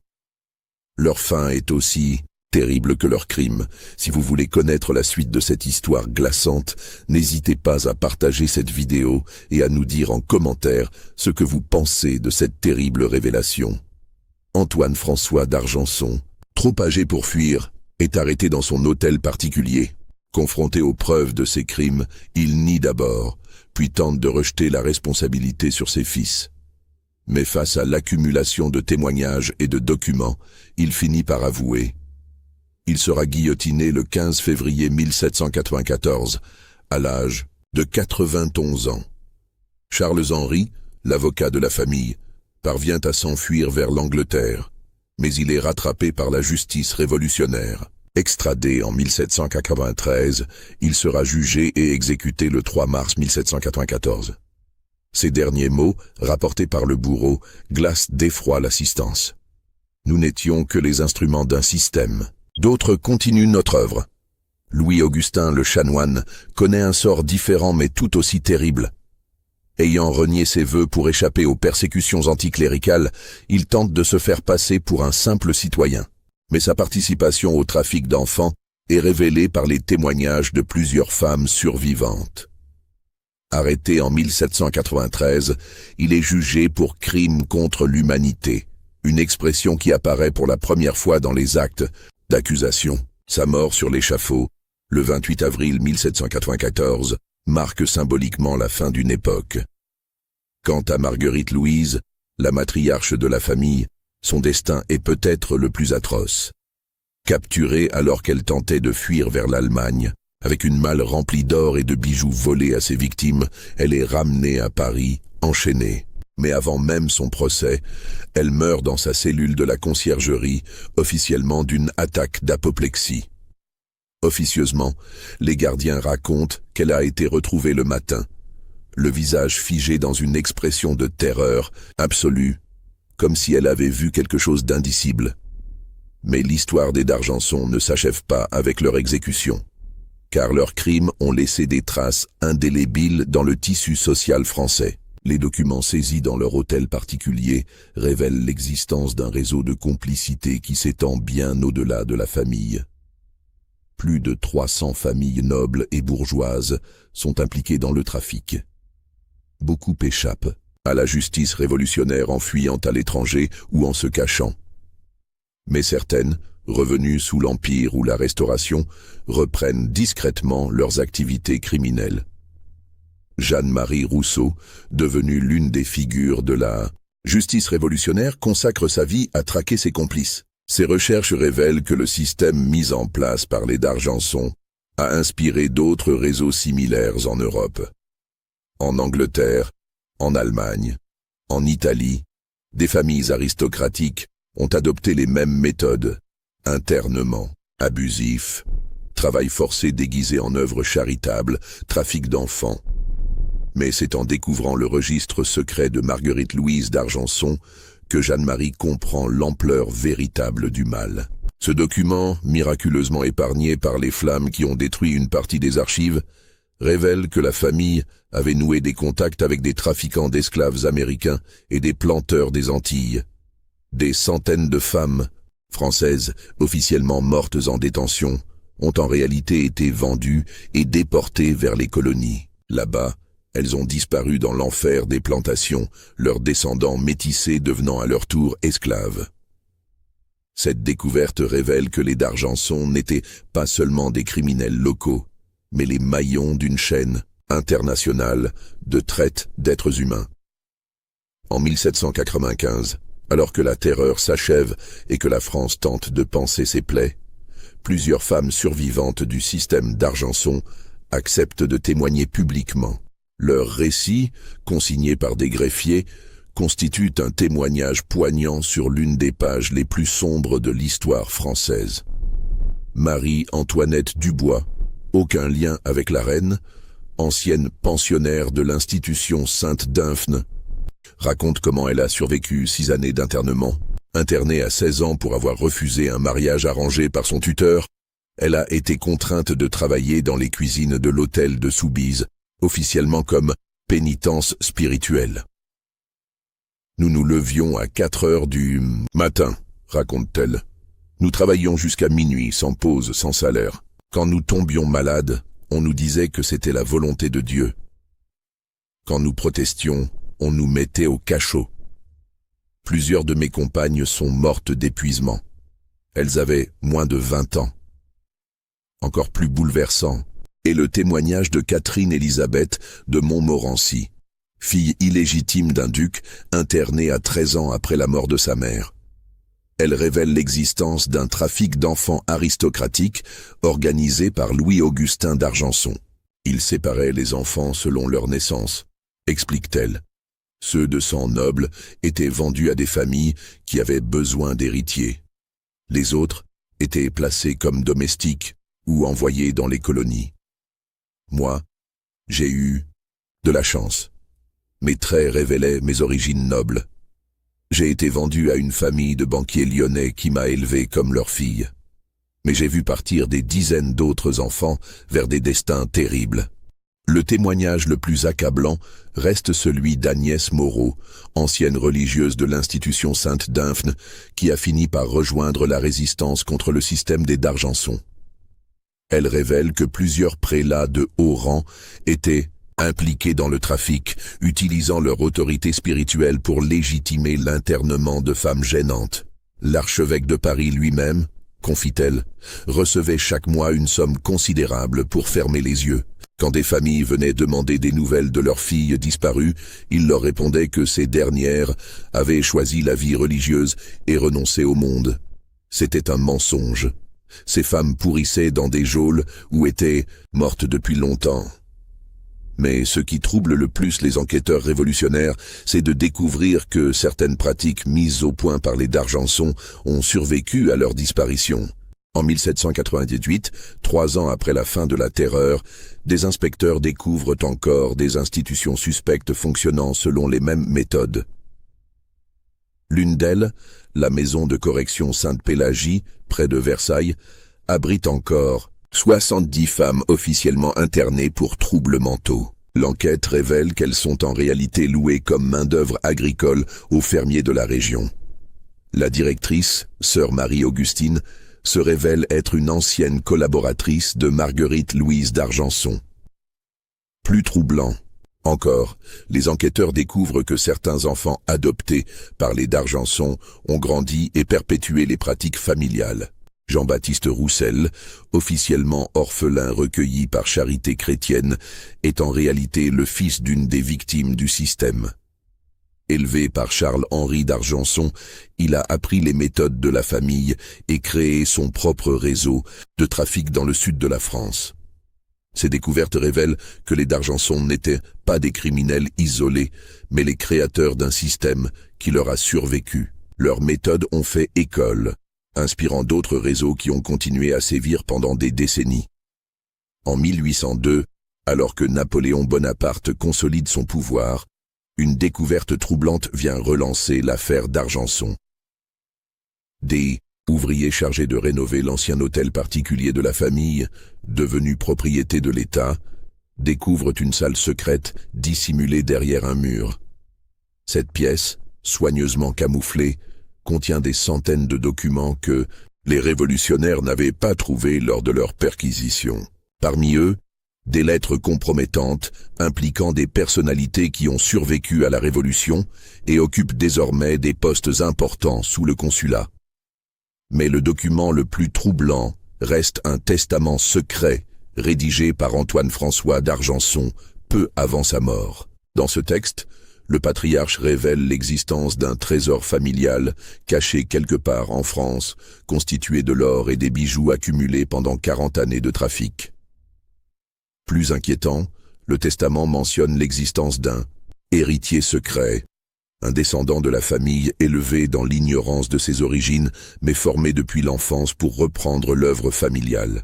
Leur fin est aussi terrible que leur crime. Si vous voulez connaître la suite de cette histoire glaçante, n'hésitez pas à partager cette vidéo et à nous dire en commentaire ce que vous pensez de cette terrible révélation. Antoine François d'Argenson, trop âgé pour fuir, est arrêté dans son hôtel particulier. Confronté aux preuves de ses crimes, il nie d'abord, puis tente de rejeter la responsabilité sur ses fils. Mais face à l'accumulation de témoignages et de documents, il finit par avouer. Il sera guillotiné le 15 février 1794, à l'âge de 91 ans. Charles-Henri, l'avocat de la famille, parvient à s'enfuir vers l'Angleterre, mais il est rattrapé par la justice révolutionnaire. Extradé en 1793, il sera jugé et exécuté le 3 mars 1794. Ces derniers mots, rapportés par le bourreau, glacent d'effroi l'assistance. Nous n'étions que les instruments d'un système. D'autres continuent notre œuvre. Louis-Augustin le chanoine connaît un sort différent mais tout aussi terrible. Ayant renié ses vœux pour échapper aux persécutions anticléricales, il tente de se faire passer pour un simple citoyen. Mais sa participation au trafic d'enfants est révélée par les témoignages de plusieurs femmes survivantes. Arrêté en 1793, il est jugé pour crime contre l'humanité, une expression qui apparaît pour la première fois dans les actes d'accusation. Sa mort sur l'échafaud, le 28 avril 1794, marque symboliquement la fin d'une époque. Quant à Marguerite Louise, la matriarche de la famille, son destin est peut-être le plus atroce. Capturée alors qu'elle tentait de fuir vers l'Allemagne, avec une malle remplie d'or et de bijoux volés à ses victimes, elle est ramenée à Paris, enchaînée. Mais avant même son procès, elle meurt dans sa cellule de la conciergerie, officiellement d'une attaque d'apoplexie. Officieusement, les gardiens racontent qu'elle a été retrouvée le matin, le visage figé dans une expression de terreur absolue, comme si elle avait vu quelque chose d'indicible. Mais l'histoire des d'Argenson ne s'achève pas avec leur exécution, car leurs crimes ont laissé des traces indélébiles dans le tissu social français. Les documents saisis dans leur hôtel particulier révèlent l'existence d'un réseau de complicité qui s'étend bien au-delà de la famille. Plus de 300 familles nobles et bourgeoises sont impliquées dans le trafic. Beaucoup échappent à la justice révolutionnaire en fuyant à l'étranger ou en se cachant. Mais certaines, revenues sous l'Empire ou la Restauration, reprennent discrètement leurs activités criminelles. Jeanne-Marie Rousseau, devenue l'une des figures de la justice révolutionnaire, consacre sa vie à traquer ses complices. Ses recherches révèlent que le système mis en place par les d'Argenson a inspiré d'autres réseaux similaires en Europe. En Angleterre, en Allemagne, en Italie, des familles aristocratiques ont adopté les mêmes méthodes: internement abusif, travail forcé déguisé en œuvre charitable, trafic d'enfants. Mais c'est en découvrant le registre secret de Marguerite Louise d'Argenson que Jeanne-Marie comprend l'ampleur véritable du mal. Ce document, miraculeusement épargné par les flammes qui ont détruit une partie des archives, révèle que la famille avait noué des contacts avec des trafiquants d'esclaves américains et des planteurs des Antilles. Des centaines de femmes françaises, officiellement mortes en détention, ont en réalité été vendues et déportées vers les colonies. Là-bas, elles ont disparu dans l'enfer des plantations, leurs descendants métissés devenant à leur tour esclaves. Cette découverte révèle que les d'Argenson n'étaient pas seulement des criminels locaux, mais les maillons d'une chaîne internationale de traite d'êtres humains. En 1795, alors que la terreur s'achève et que la France tente de panser ses plaies, plusieurs femmes survivantes du système d'Argenson acceptent de témoigner publiquement. Leur récit, consigné par des greffiers, constitue un témoignage poignant sur l'une des pages les plus sombres de l'histoire française. Marie-Antoinette Dubois, aucun lien avec la reine, ancienne pensionnaire de l'institution Sainte-Dymphne, raconte comment elle a survécu 6 années d'internement. Internée à 16 ans pour avoir refusé un mariage arrangé par son tuteur, elle a été contrainte de travailler dans les cuisines de l'hôtel de Soubise, officiellement comme pénitence spirituelle. Nous nous levions à 4 heures du matin, raconte-t-elle. Nous travaillions jusqu'à minuit, sans pause, sans salaire. Quand nous tombions malades, on nous disait que c'était la volonté de Dieu. Quand nous protestions, on nous mettait au cachot. Plusieurs de mes compagnes sont mortes d'épuisement. Elles avaient moins de 20 ans. Encore plus bouleversant est le témoignage de Catherine Élisabeth de Montmorency, fille illégitime d'un duc internée à 13 ans après la mort de sa mère. Elle révèle l'existence d'un trafic d'enfants aristocratique organisé par Louis-Augustin d'Argenson. Il séparait les enfants selon leur naissance, explique-t-elle. Ceux de sang noble étaient vendus à des familles qui avaient besoin d'héritiers. Les autres étaient placés comme domestiques ou envoyés dans les colonies. Moi, j'ai eu de la chance. Mes traits révélaient mes origines nobles. J'ai été vendu à une famille de banquiers lyonnais qui m'a élevé comme leur fille. Mais j'ai vu partir des dizaines d'autres enfants vers des destins terribles. Le témoignage le plus accablant reste celui d'Agnès Moreau, ancienne religieuse de l'institution Sainte-Dymphne, qui a fini par rejoindre la résistance contre le système des d'Argenson. Elle révèle que plusieurs prélats de haut rang étaient impliqués dans le trafic, utilisant leur autorité spirituelle pour légitimer l'internement de femmes gênantes. L'archevêque de Paris lui-même, confie-t-elle, recevait chaque mois une somme considérable pour fermer les yeux. Quand des familles venaient demander des nouvelles de leurs filles disparues, il leur répondait que ces dernières avaient choisi la vie religieuse et renoncé au monde. C'était un mensonge. Ces femmes pourrissaient dans des geôles ou étaient mortes depuis longtemps. Mais ce qui trouble le plus les enquêteurs révolutionnaires, c'est de découvrir que certaines pratiques mises au point par les d'Argenson ont survécu à leur disparition. En 1798, 3 ans après la fin de la Terreur, des inspecteurs découvrent encore des institutions suspectes fonctionnant selon les mêmes méthodes. L'une d'elles, la maison de correction Sainte-Pélagie, près de Versailles, abrite encore 70 femmes officiellement internées pour troubles mentaux. L'enquête révèle qu'elles sont en réalité louées comme main-d'œuvre agricole aux fermiers de la région. La directrice, sœur Marie-Augustine, se révèle être une ancienne collaboratrice de Marguerite Louise d'Argenson. Plus troublant encore, les enquêteurs découvrent que certains enfants adoptés par les d'Argenson ont grandi et perpétué les pratiques familiales. Jean-Baptiste Roussel, officiellement orphelin recueilli par Charité chrétienne, est en réalité le fils d'une des victimes du système. Élevé par Charles-Henri d'Argenson, il a appris les méthodes de la famille et créé son propre réseau de trafic dans le sud de la France. Ces découvertes révèlent que les d'Argenson n'étaient pas des criminels isolés, mais les créateurs d'un système qui leur a survécu. Leurs méthodes ont fait école, inspirant d'autres réseaux qui ont continué à sévir pendant des décennies. En 1802, alors que Napoléon Bonaparte consolide son pouvoir, une découverte troublante vient relancer l'affaire d'Argenson. Des ouvriers chargés de rénover l'ancien hôtel particulier de la famille, devenu propriété de l'État, découvrent une salle secrète dissimulée derrière un mur. Cette pièce, soigneusement camouflée, contient des centaines de documents que les révolutionnaires n'avaient pas trouvés lors de leur perquisition. Parmi eux, des lettres compromettantes impliquant des personnalités qui ont survécu à la Révolution et occupent désormais des postes importants sous le consulat. Mais le document le plus troublant reste un testament secret rédigé par Antoine-François d'Argenson peu avant sa mort. Dans ce texte, le patriarche révèle l'existence d'un trésor familial caché quelque part en France, constitué de l'or et des bijoux accumulés pendant 40 années de trafic. Plus inquiétant, le testament mentionne l'existence d'un héritier secret, un descendant de la famille élevé dans l'ignorance de ses origines, mais formé depuis l'enfance pour reprendre l'œuvre familiale.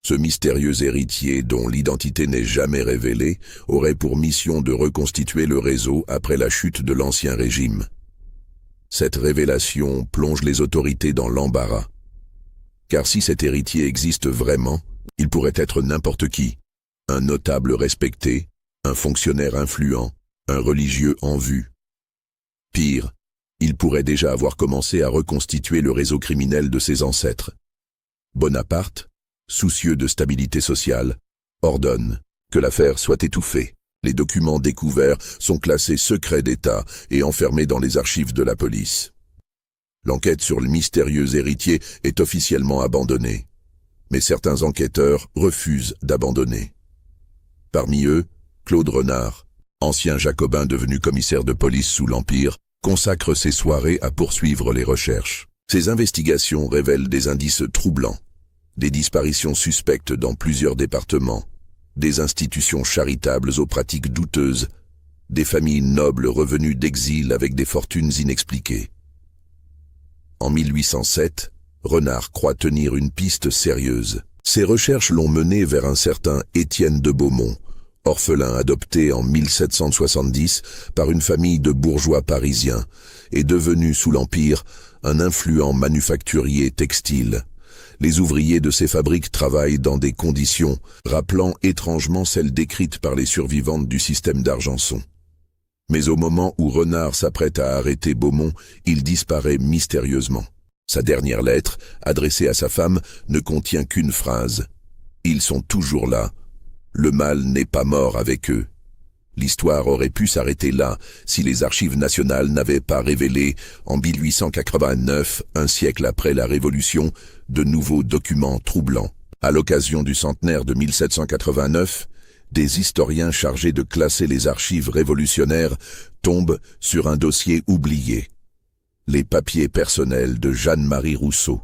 Ce mystérieux héritier, dont l'identité n'est jamais révélée, aurait pour mission de reconstituer le réseau après la chute de l'Ancien Régime. Cette révélation plonge les autorités dans l'embarras. Car si cet héritier existe vraiment, il pourrait être n'importe qui, un notable respecté, un fonctionnaire influent, un religieux en vue. Pire, il pourrait déjà avoir commencé à reconstituer le réseau criminel de ses ancêtres. Bonaparte, soucieux de stabilité sociale, ordonne que l'affaire soit étouffée. Les documents découverts sont classés secret d'État et enfermés dans les archives de la police. L'enquête sur le mystérieux héritier est officiellement abandonnée, mais certains enquêteurs refusent d'abandonner. Parmi eux, Claude Renard, ancien jacobin devenu commissaire de police sous l'Empire, consacre ses soirées à poursuivre les recherches. Ces investigations révèlent des indices troublants. Des disparitions suspectes dans plusieurs départements, des institutions charitables aux pratiques douteuses, des familles nobles revenues d'exil avec des fortunes inexpliquées. En 1807, Renard croit tenir une piste sérieuse. Ses recherches l'ont mené vers un certain Étienne de Beaumont, orphelin adopté en 1770 par une famille de bourgeois parisiens et devenu sous l'Empire un influent manufacturier textile. Les ouvriers de ces fabriques travaillent dans des conditions rappelant étrangement celles décrites par les survivantes du système d'Argenson. Mais au moment où Renard s'apprête à arrêter Beaumont, il disparaît mystérieusement. Sa dernière lettre, adressée à sa femme, ne contient qu'une phrase. « Ils sont toujours là, Le mal n'est pas mort avec eux. L'histoire aurait pu s'arrêter là si les archives nationales n'avaient pas révélé, en 1889, un siècle après la Révolution, de nouveaux documents troublants. À l'occasion du centenaire de 1789, des historiens chargés de classer les archives révolutionnaires tombent sur un dossier oublié. Les papiers personnels de Jeanne-Marie Rousseau.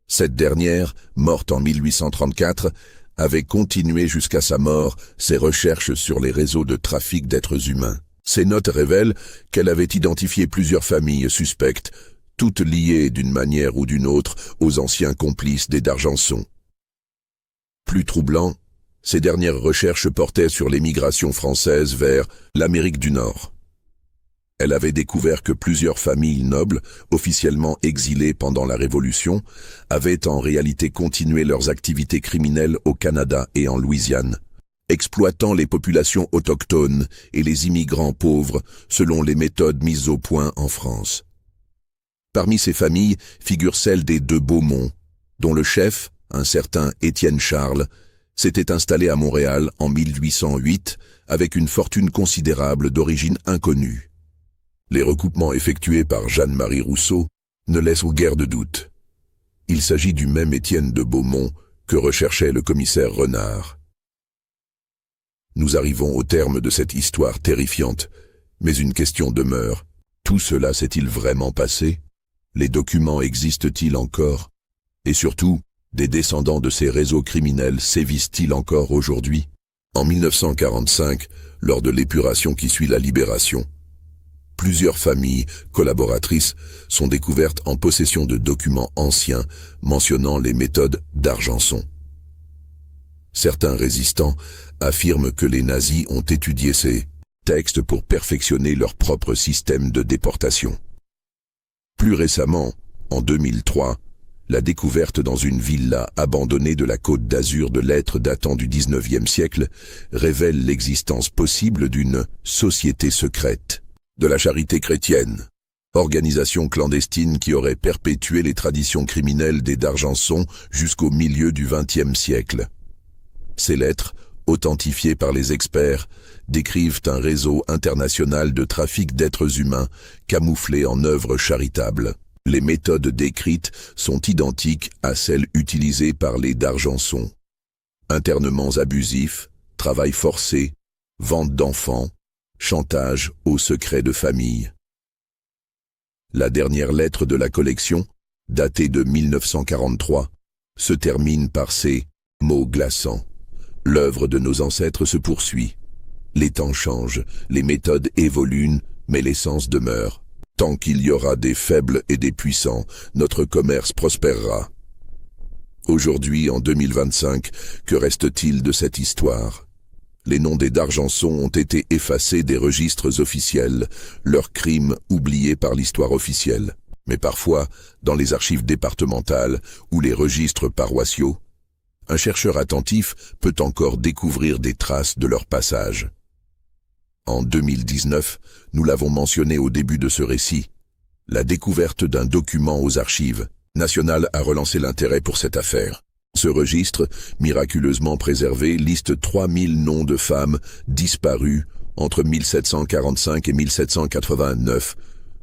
Cette dernière, morte en 1834, avait continué jusqu'à sa mort ses recherches sur les réseaux de trafic d'êtres humains. Ces notes révèlent qu'elle avait identifié plusieurs familles suspectes, toutes liées d'une manière ou d'une autre aux anciens complices des d'Argenson. Plus troublant, ces dernières recherches portaient sur l'émigration française vers l'Amérique du Nord. Elle avait découvert que plusieurs familles nobles, officiellement exilées pendant la Révolution, avaient en réalité continué leurs activités criminelles au Canada et en Louisiane, exploitant les populations autochtones et les immigrants pauvres selon les méthodes mises au point en France. Parmi ces familles figure celle des de Beaumont, dont le chef, un certain Étienne Charles, s'était installé à Montréal en 1808 avec une fortune considérable d'origine inconnue. Les recoupements effectués par Jeanne-Marie Rousseau ne laissent guère de doute. Il s'agit du même Étienne de Beaumont que recherchait le commissaire Renard. Nous arrivons au terme de cette histoire terrifiante, mais une question demeure. Tout cela s'est-il vraiment passé? Les documents existent-ils encore? Et surtout, des descendants de ces réseaux criminels sévissent-ils encore aujourd'hui? En 1945, lors de l'épuration qui suit la libération, plusieurs familles collaboratrices sont découvertes en possession de documents anciens mentionnant les méthodes d'Argenson. Certains résistants affirment que les nazis ont étudié ces textes pour perfectionner leur propre système de déportation. Plus récemment, en 2003, la découverte dans une villa abandonnée de la Côte d'Azur de lettres datant du XIXe siècle révèle l'existence possible d'une société secrète de la charité chrétienne, organisation clandestine qui aurait perpétué les traditions criminelles des d'Argenson jusqu'au milieu du XXe siècle. Ces lettres, authentifiées par les experts, décrivent un réseau international de trafic d'êtres humains camouflé en œuvres charitables. Les méthodes décrites sont identiques à celles utilisées par les d'Argenson. Internements abusifs, travail forcé, vente d'enfants, chantage au secret de famille. La dernière lettre de la collection, datée de 1943, se termine par ces mots glaçants. L'œuvre de nos ancêtres se poursuit. Les temps changent, les méthodes évoluent, mais l'essence demeure. Tant qu'il y aura des faibles et des puissants, notre commerce prospérera. Aujourd'hui, en 2025, que reste-t-il de cette histoire? Les noms des d'Argenson ont été effacés des registres officiels, leurs crimes oubliés par l'histoire officielle. Mais parfois, dans les archives départementales ou les registres paroissiaux, un chercheur attentif peut encore découvrir des traces de leur passage. En 2019, nous l'avons mentionné au début de ce récit, la découverte d'un document aux archives nationales a relancé l'intérêt pour cette affaire. Ce registre, miraculeusement préservé, liste 3000 noms de femmes disparues entre 1745 et 1789.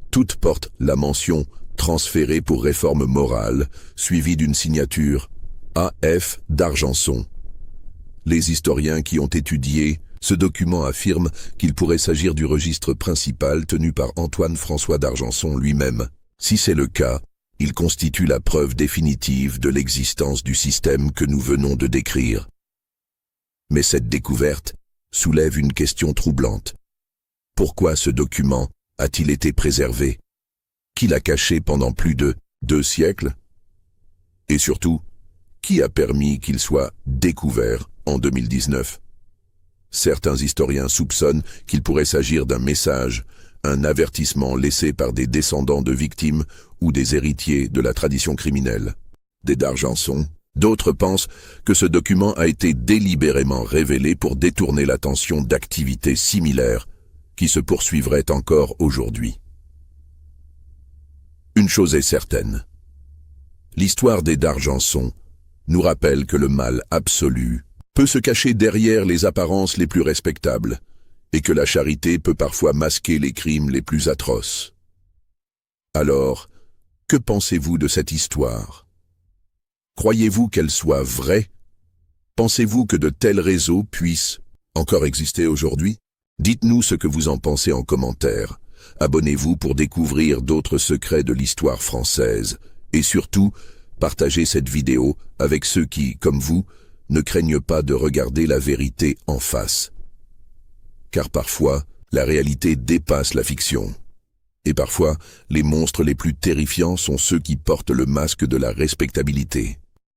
Toutes portent la mention « transférée pour réforme morale », suivie d'une signature « A.F. d'Argenson ». Les historiens qui ont étudié ce document affirment qu'il pourrait s'agir du registre principal tenu par Antoine-François d'Argenson lui-même. Si c'est le cas, il constitue la preuve définitive de l'existence du système que nous venons de décrire. Mais cette découverte soulève une question troublante. Pourquoi ce document a-t-il été préservé? Qui l'a caché pendant plus de 2 siècles? Et surtout, qui a permis qu'il soit découvert en 2019? Certains historiens soupçonnent qu'il pourrait s'agir d'un message, un avertissement laissé par des descendants de victimes ou des héritiers de la tradition criminelle. Des d'Argenson, d'autres pensent que ce document a été délibérément révélé pour détourner l'attention d'activités similaires qui se poursuivraient encore aujourd'hui. Une chose est certaine. L'histoire des d'Argenson nous rappelle que le mal absolu peut se cacher derrière les apparences les plus respectables, et que la charité peut parfois masquer les crimes les plus atroces. Alors, que pensez-vous de cette histoire? Croyez-vous qu'elle soit vraie? Pensez-vous que de tels réseaux puissent encore exister aujourd'hui? Dites-nous ce que vous en pensez en commentaire. Abonnez-vous pour découvrir d'autres secrets de l'histoire française. Et surtout, partagez cette vidéo avec ceux qui, comme vous, ne craignent pas de regarder la vérité en face. Car parfois, la réalité dépasse la fiction. Et parfois, les monstres les plus terrifiants sont ceux qui portent le masque de la respectabilité.